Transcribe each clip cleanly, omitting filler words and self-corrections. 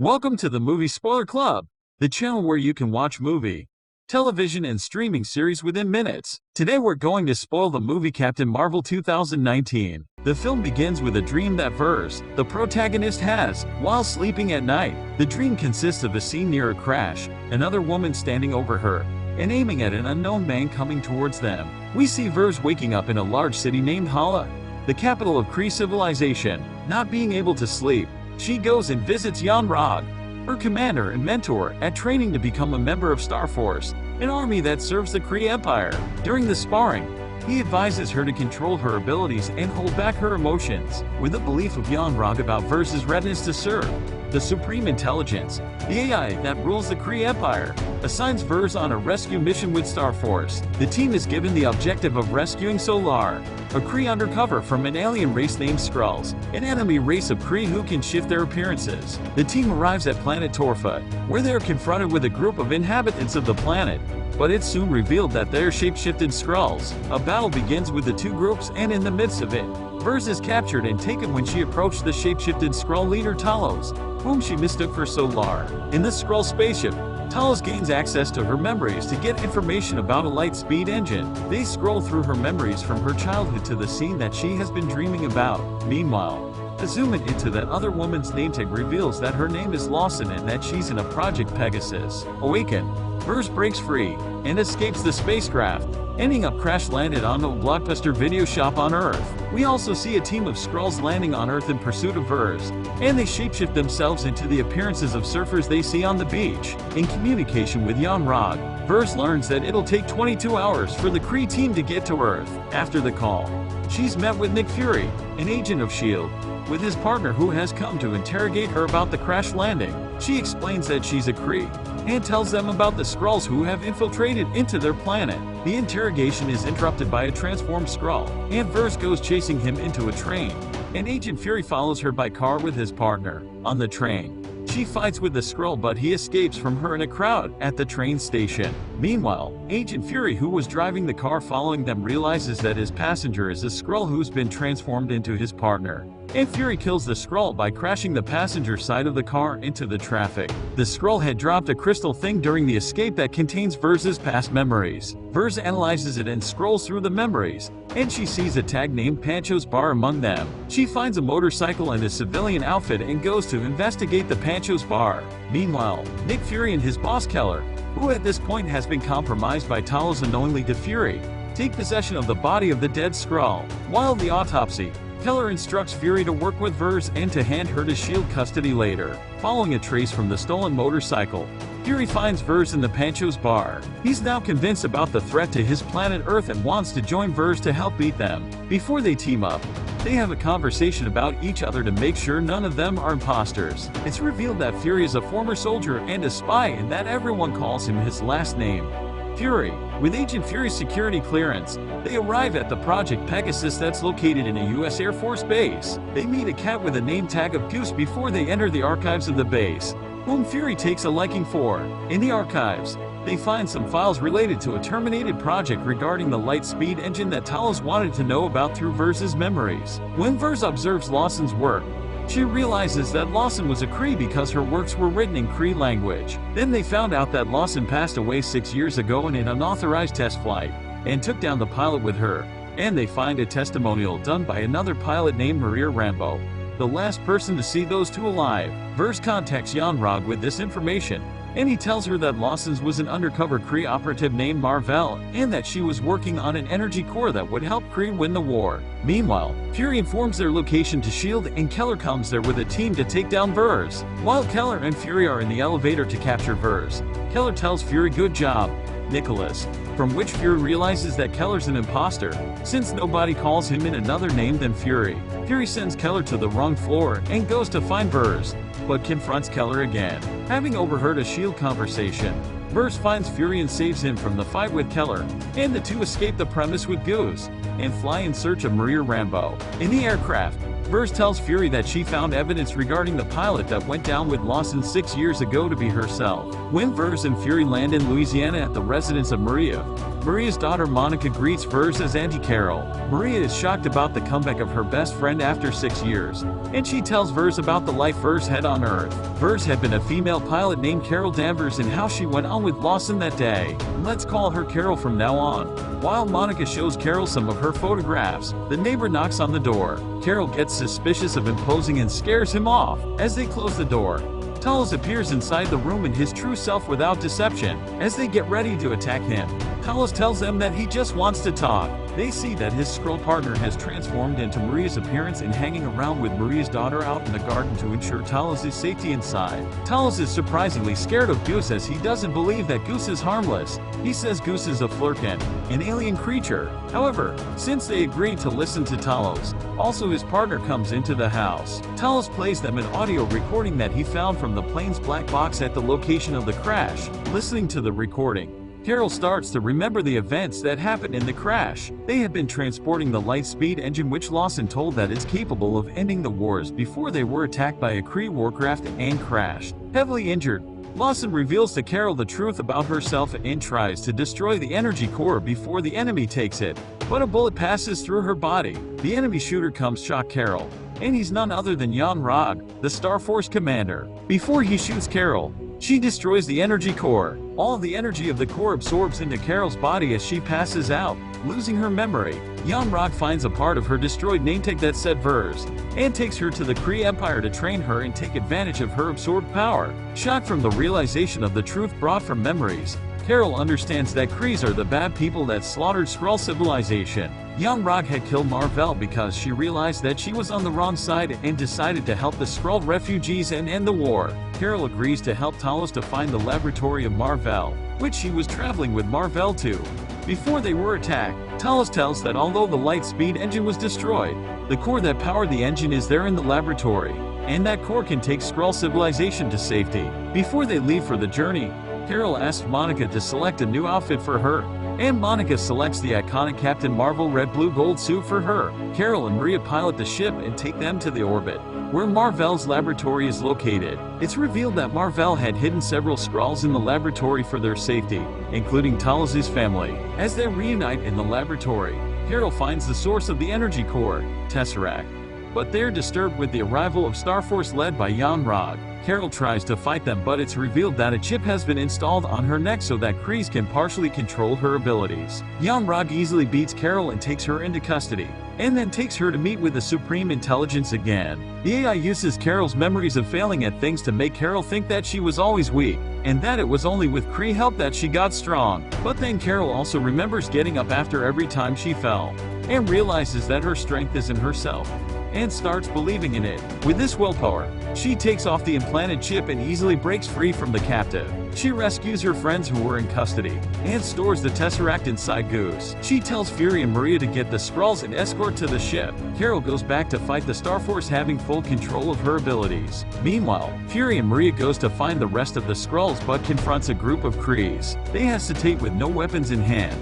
Welcome to the Movie Spoiler Club, the channel where you can watch movie, television, and streaming series within minutes. Today we're going to spoil the movie Captain Marvel 2019. The film begins with a dream that Vers, the protagonist, has while sleeping at night. The dream consists of a scene near a crash, another woman standing over her, and aiming at an unknown man coming towards them. We see Vers waking up in a large city named Hala, the capital of Kree civilization. Not being able to sleep, she goes and visits Yon-Rogg, her commander and mentor, at training to become a member of Star Force, an army that serves the Kree Empire. During the sparring, he advises her to control her abilities and hold back her emotions, with the belief of Yon-Rogg about Vers' readiness to serve. The Supreme Intelligence, the AI that rules the Kree Empire, assigns Vers on a rescue mission with Star Force. The team is given the objective of rescuing Solar, a Kree undercover from an alien race named Skrulls, an enemy race of Kree who can shift their appearances. The team arrives at planet Torfa, where they are confronted with a group of inhabitants of the planet, but it's soon revealed that they're shape-shifted Skrulls. A battle begins with the two groups, and in the midst of it, Vers is captured and taken when she approached the shape-shifted Skrull leader Talos, whom she mistook for Solar. In the Skrull spaceship, Talos gains access to her memories to get information about a light-speed engine. They scroll through her memories from her childhood to the scene that she has been dreaming about. Meanwhile, a zoom into that other woman's name tag reveals that her name is Lawson and that she's in a Project Pegasus. Awakened, Vers breaks free and escapes the spacecraft, ending up crash-landed on a blockbuster video shop on Earth. We also see a team of Skrulls landing on Earth in pursuit of Vers, and they shapeshift themselves into the appearances of surfers they see on the beach. In communication with Yon-Rogg, Vers learns that it'll take 22 hours for the Kree team to get to Earth. After the call, she's met with Nick Fury, an agent of S.H.I.E.L.D., with his partner who has come to interrogate her about the crash landing. She explains that she's a Kree, and tells them about the Skrulls who have infiltrated into their planet. The interrogation is interrupted by a transformed Skrull, and Vers goes chasing him into a train, and Agent Fury follows her by car with his partner. On the train, she fights with the Skrull, but he escapes from her in a crowd at the train station. Meanwhile, Agent Fury, who was driving the car following them, realizes that his passenger is a Skrull who's been transformed into his partner, and Fury kills the Skrull by crashing the passenger side of the car into the traffic. The Skrull had dropped a crystal thing during the escape that contains Vers' past memories. Vers analyzes it and scrolls through the memories, and she sees a tag named Pancho's Bar among them. She finds a motorcycle and a civilian outfit and goes to investigate the Pancho's Bar. Meanwhile, Nick Fury and his boss Keller, who at this point has been compromised by Talos unknowingly to Fury, take possession of the body of the dead Skrull. While the autopsy, Keller instructs Fury to work with Vers and to hand her to S.H.I.E.L.D. custody later. Following a trace from the stolen motorcycle, Fury finds Vers in the Pancho's Bar. He's now convinced about the threat to his planet Earth and wants to join Vers to help beat them. Before they team up, they have a conversation about each other to make sure none of them are imposters. It's revealed that Fury is a former soldier and a spy, and that everyone calls him his last name, Fury. With Agent Fury's security clearance, they arrive at the Project Pegasus that's located in a U.S. Air Force base. They meet a cat with a name tag of Goose before they enter the archives of the base, whom Fury takes a liking for. In the archives, they find some files related to a terminated project regarding the light-speed engine that Talos wanted to know about through Vers' memories. When Vers observes Lawson's work, she realizes that Lawson was a Kree because her works were written in Kree language. Then they found out that Lawson passed away 6 years ago in an unauthorized test flight, and took down the pilot with her. And they find a testimonial done by another pilot named Maria Rambo, the last person to see those two alive. Vers contacts Yon-Rogg with this information, and he tells her that Lawson's was an undercover Kree operative named Mar-Vell, and that she was working on an energy core that would help Kree win the war. Meanwhile, Fury informs their location to S.H.I.E.L.D., and Keller comes there with a team to take down Vers. While Keller and Fury are in the elevator to capture Vers, Keller tells Fury "good job, Nicholas," from which Fury realizes that Keller's an imposter, since nobody calls him in another name than Fury. Fury sends Keller to the wrong floor and goes to find Vers, but confronts Keller again. Having overheard a S.H.I.E.L.D. conversation, Vers finds Fury and saves him from the fight with Keller, and the two escape the premise with Goose, and fly in search of Maria Rambo. In the aircraft, Vers tells Fury that she found evidence regarding the pilot that went down with Lawson 6 years ago to be herself. When Vers and Fury land in Louisiana at the residence of Maria, Maria's daughter Monica greets Vers as Auntie Carol. Maria is shocked about the comeback of her best friend after 6 years, and she tells Vers about the life Vers had on Earth. Vers had been a female pilot named Carol Danvers and how she went on with Lawson that day. Let's call her Carol from now on. While Monica shows Carol some of her photographs, the neighbor knocks on the door. Carol gets suspicious of him posing and scares him off. As they close the door, Talos appears inside the room in his true self without deception. As they get ready to attack him, Talos tells them that he just wants to talk. They see that his Skrull partner has transformed into Maria's appearance and hanging around with Maria's daughter out in the garden to ensure Talos' safety inside. Talos is surprisingly scared of Goose as he doesn't believe that Goose is harmless. He says Goose is a Flurkin, an alien creature. However, since they agreed to listen to Talos, also his partner comes into the house. Talos plays them an audio recording that he found from the plane's black box at the location of the crash. Listening to the recording, Carol starts to remember the events that happened in the crash. They had been transporting the light-speed engine which Lawson told that is capable of ending the wars before they were attacked by a Kree warcraft and crashed. Heavily injured, Lawson reveals to Carol the truth about herself and tries to destroy the energy core before the enemy takes it, but a bullet passes through her body. The enemy shooter comes shock Carol, and he's none other than Jan Rog, the Star Force commander. Before he shoots Carol, she destroys the energy core. All of the energy of the core absorbs into Carol's body as she passes out, losing her memory. Jan Rog finds a part of her destroyed nametag that said Vers, and takes her to the Kree Empire to train her and take advantage of her absorbed power. Shocked from the realization of the truth brought from memories, Carol understands that Krees are the bad people that slaughtered Skrull civilization. Jan Rog had killed Mar-Vell because she realized that she was on the wrong side and decided to help the Skrull refugees and end the war. Carol agrees to help Talos to find the laboratory of Mar-Vell, which she was traveling with Mar-Vell to. Before they were attacked, Talos tells that although the light-speed engine was destroyed, the core that powered the engine is there in the laboratory, and that core can take Skrull civilization to safety. Before they leave for the journey, Carol asks Monica to select a new outfit for her, and Monica selects the iconic Captain Marvel red-blue-gold suit for her. Carol and Maria pilot the ship and take them to the orbit, where Mar-Vell's laboratory is located. It's revealed that Mar-Vell had hidden several Skrulls in the laboratory for their safety, including Talos' family. As they reunite in the laboratory, Carol finds the source of the energy core, Tesseract. But they're disturbed with the arrival of Star Force led by Jan Rog. Carol tries to fight them, but it's revealed that a chip has been installed on her neck so that Krees can partially control her abilities. Jan Rog easily beats Carol and takes her into custody, and then takes her to meet with the Supreme Intelligence again. The AI uses Carol's memories of failing at things to make Carol think that she was always weak, and that it was only with Kree help that she got strong. But then Carol also remembers getting up after every time she fell, and realizes that her strength is in herself, and starts believing in it. With this willpower, she takes off the implanted chip and easily breaks free from the captive. She rescues her friends who were in custody, and stores the Tesseract inside Goose. She tells Fury and Maria to get the Skrulls and escort to the ship. Carol goes back to fight the Star Force having full control of her abilities. Meanwhile, Fury and Maria goes to find the rest of the Skrulls but confronts a group of Krees. They hesitate with no weapons in hand.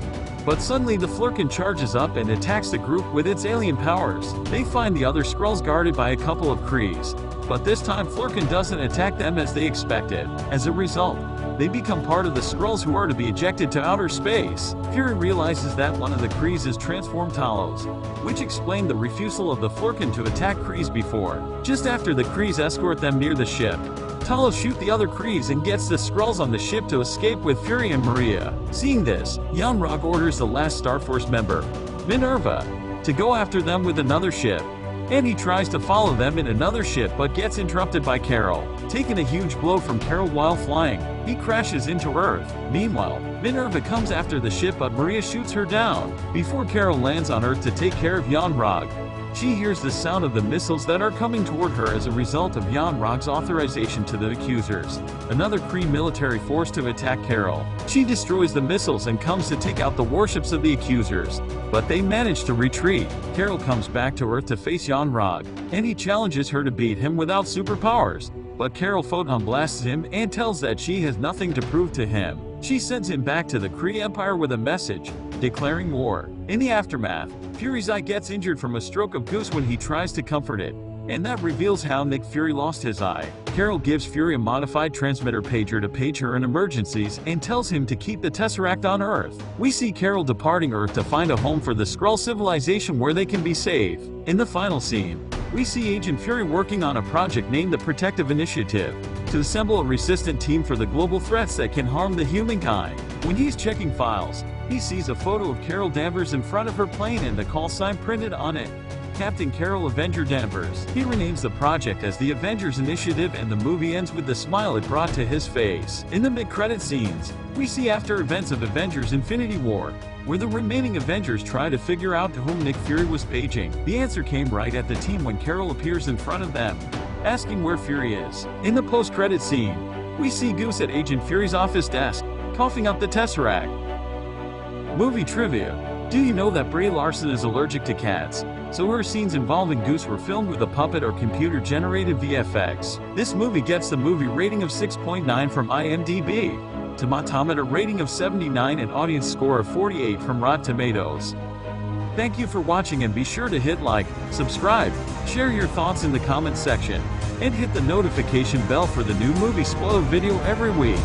But suddenly the Flurkin charges up and attacks the group with its alien powers. They find the other Skrulls guarded by a couple of Krees, but this time Flurkin doesn't attack them as they expected. As a result, they become part of the Skrulls who are to be ejected to outer space. Fury realizes that one of the Krees is transformed Talos, which explained the refusal of the Flurkin to attack Krees before. Just after the Krees escort them near the ship, Talos shoots the other Krees and gets the Skrulls on the ship to escape with Fury and Maria. Seeing this, Jan Rog orders the last Star Force member, Minerva, to go after them with another ship, and he tries to follow them in another ship but gets interrupted by Carol. Taking a huge blow from Carol while flying, he crashes into Earth. Meanwhile, Minerva comes after the ship but Maria shoots her down. Before Carol lands on Earth to take care of Jan Rog, she hears the sound of the missiles that are coming toward her as a result of Jan Rog's authorization to the Accusers, another Kree military force to attack Carol. She destroys the missiles and comes to take out the warships of the Accusers, but they manage to retreat. Carol comes back to Earth to face Jan Rog, and he challenges her to beat him without superpowers. But Carol photon blasts him and tells that she has nothing to prove to him. She sends him back to the Kree Empire with a message, declaring war. In the aftermath, Fury's eye gets injured from a stroke of Goose when he tries to comfort it, and that reveals how Nick Fury lost his eye. Carol gives Fury a modified transmitter pager to page her in emergencies and tells him to keep the Tesseract on Earth. We see Carol departing Earth to find a home for the Skrull civilization where they can be safe. In the final scene, we see Agent Fury working on a project named the Protective Initiative to assemble a resistant team for the global threats that can harm the humankind. When he's checking files, he sees a photo of Carol Danvers in front of her plane and the call sign printed on it, Captain Carol Avenger Danvers. He renames the project as the Avengers Initiative, and the movie ends with the smile it brought to his face. In the mid-credit scenes, we see after events of Avengers Infinity War, where the remaining Avengers try to figure out to whom Nick Fury was paging. The answer came right at the team when Carol appears in front of them, asking where Fury is. In the post-credit scene, we see Goose at Agent Fury's office desk, coughing up the Tesseract. Movie trivia. Do you know that Brie Larson is allergic to cats, so her scenes involving Goose were filmed with a puppet or computer-generated VFX? This movie gets the movie rating of 6.9 from IMDb, Tomatometer rating of 79 and audience score of 48 from Rotten Tomatoes. Thank you for watching, and be sure to hit like, subscribe, share your thoughts in the comment section, and hit the notification bell for the new movie spoiler video every week.